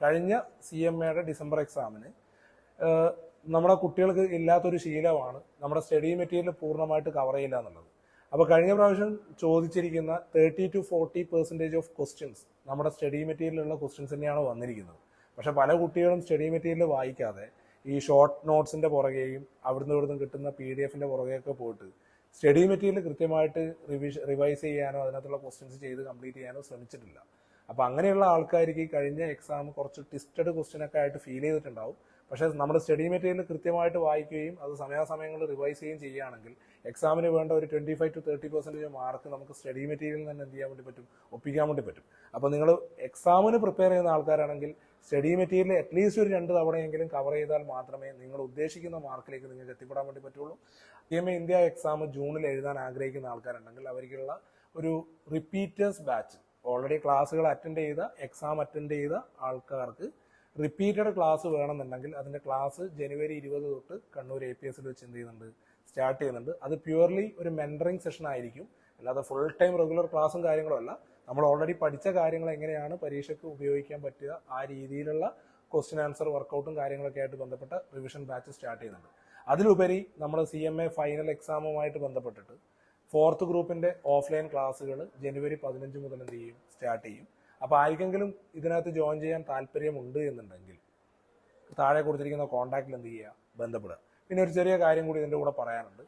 കഴിഞ്ഞ CMAയുടെ ഡിസംബർ എക്സാമിന് നമ്മുടെ കുട്ടികൾക്ക് ഇല്ലാത്തൊരു ശീലമാണ് നമ്മുടെ സ്റ്റഡി മെറ്റീരിയൽ പൂർണ്ണമായിട്ട് കവർ ചെയ്യില്ല എന്നുള്ളത്. അപ്പോൾ കഴിഞ്ഞ പ്രാവശ്യം ചോദിച്ചിരിക്കുന്ന 30 to 40% ഓഫ് ക്വസ്റ്റ്യൻസ് നമ്മുടെ സ്റ്റഡി മെറ്റീരിയലിലുള്ള ക്വസ്റ്റ്യൻസ് തന്നെയാണ് വന്നിരിക്കുന്നത്. പക്ഷെ പല കുട്ടികളും സ്റ്റഡി മെറ്റീരിയൽ വായിക്കാതെ ഈ ഷോർട്ട് നോട്ട്സിന്റെ പുറകെയും അവിടുന്ന് ഇവിടുന്ന് കിട്ടുന്ന PDF-ന്റെ പുറകെയൊക്കെ പോയിട്ട് സ്റ്റഡി മെറ്റീരിയൽ കൃത്യമായിട്ട് റിവൈസ് ചെയ്യാനോ അതിനകത്തുള്ള ക്വസ്റ്റ്യൻസ് ചെയ്ത് കംപ്ലീറ്റ് ചെയ്യാനോ ശ്രമിച്ചിട്ടില്ല. അപ്പോൾ അങ്ങനെയുള്ള ആൾക്കാർക്ക് ഈ കഴിഞ്ഞ എക്സാം കുറച്ച് ട്വിസ്റ്റഡ് ക്വസ്റ്റ്യൻ ഒക്കെ ആയിട്ട് ഫീൽ ചെയ്തിട്ടുണ്ടാവും. പക്ഷേ നമ്മുടെ സ്റ്റഡി മെറ്റീരിയൽ കൃത്യമായിട്ട് വായിക്കുകയും അത് സമയാസമയങ്ങളിൽ റിവൈസ് ചെയ്യുകയും ചെയ്യുകയാണെങ്കിൽ എക്സാമിന് വേണ്ട ഒരു 25 to 30% മാർക്ക് നമുക്ക് സ്റ്റഡി മെറ്റീരിയലിൽ തന്നെ എന്ത് ചെയ്യാൻ വേണ്ടി പറ്റും, ഒപ്പിക്കാൻ വേണ്ടി പറ്റും. അപ്പോൾ നിങ്ങൾ എക്സാമിന് പ്രിപ്പയർ ചെയ്യുന്ന ആൾക്കാരാണെങ്കിൽ സ്റ്റഡി മെറ്റീരിയൽ അറ്റ്ലീസ്റ്റ് ഒരു 2 തവണയെങ്കിലും കവർ ചെയ്താൽ മാത്രമേ നിങ്ങൾ ഉദ്ദേശിക്കുന്ന മാർക്കിലേക്ക് നിങ്ങൾക്ക് എത്തിപ്പെടാൻ വേണ്ടി പറ്റുള്ളൂ. CMA ഇന്ത്യ എക്സാം ജൂണിൽ എഴുതാൻ ആഗ്രഹിക്കുന്ന ആൾക്കാരുണ്ടെങ്കിൽ അവർക്കുള്ള ഒരു റിപ്പീറ്റേഴ്സ് ബാച്ച്, ഓൾറെഡി ക്ലാസ്സുകൾ അറ്റൻഡ് ചെയ്ത എക്സാം അറ്റൻഡ് ചെയ്ത ആൾക്കാർക്ക് റിപ്പീറ്റഡ് ക്ലാസ് വേണമെന്നുണ്ടെങ്കിൽ അതിന്റെ ക്ലാസ് ജനുവരി 20 തൊട്ട് കണ്ണൂർ APS-ൽ വെച്ച് എന്ത് ചെയ്യുന്നുണ്ട്, സ്റ്റാർട്ട് ചെയ്യുന്നുണ്ട്. അത് പ്യുവർലി ഒരു മെന്ററിംഗ് സെഷൻ ആയിരിക്കും, അല്ലാതെ ഫുൾ ടൈം റെഗുലർ ക്ലാസ്സും കാര്യങ്ങളും അല്ല. നമ്മൾ ഓൾറെഡി പഠിച്ച കാര്യങ്ങൾ എങ്ങനെയാണ് പരീക്ഷയ്ക്ക് ഉപയോഗിക്കാൻ പറ്റുക, ആ രീതിയിലുള്ള ക്വസ്റ്റ്യൻ ആൻസർ വർക്കൗട്ടും കാര്യങ്ങളൊക്കെ ആയിട്ട് ബന്ധപ്പെട്ട റിവിഷൻ ബാച്ച് സ്റ്റാർട്ട് ചെയ്യുന്നുണ്ട്. അതിലുപരി നമ്മുടെ CMA ഫൈനൽ എക്സാമുമായിട്ട് ബന്ധപ്പെട്ടിട്ട് 4th ഗ്രൂപ്പിന്റെ ഓഫ്ലൈൻ ക്ലാസ്സുകൾ ജനുവരി 15 മുതൽ എന്ത് ചെയ്യും, സ്റ്റാർട്ട് ചെയ്യും. അപ്പോൾ ആർക്കെങ്കിലും ഇതിനകത്ത് ജോയിൻ ചെയ്യാൻ താല്പര്യമുണ്ട് എന്നുണ്ടെങ്കിൽ താഴെ കൊടുത്തിരിക്കുന്ന കോൺടാക്റ്റിൽ എന്ത് ചെയ്യുക, ബന്ധപ്പെടുക. പിന്നെ ഒരു ചെറിയ കാര്യം കൂടി ഇതിൻ്റെ കൂടെ പറയാനുണ്ട്.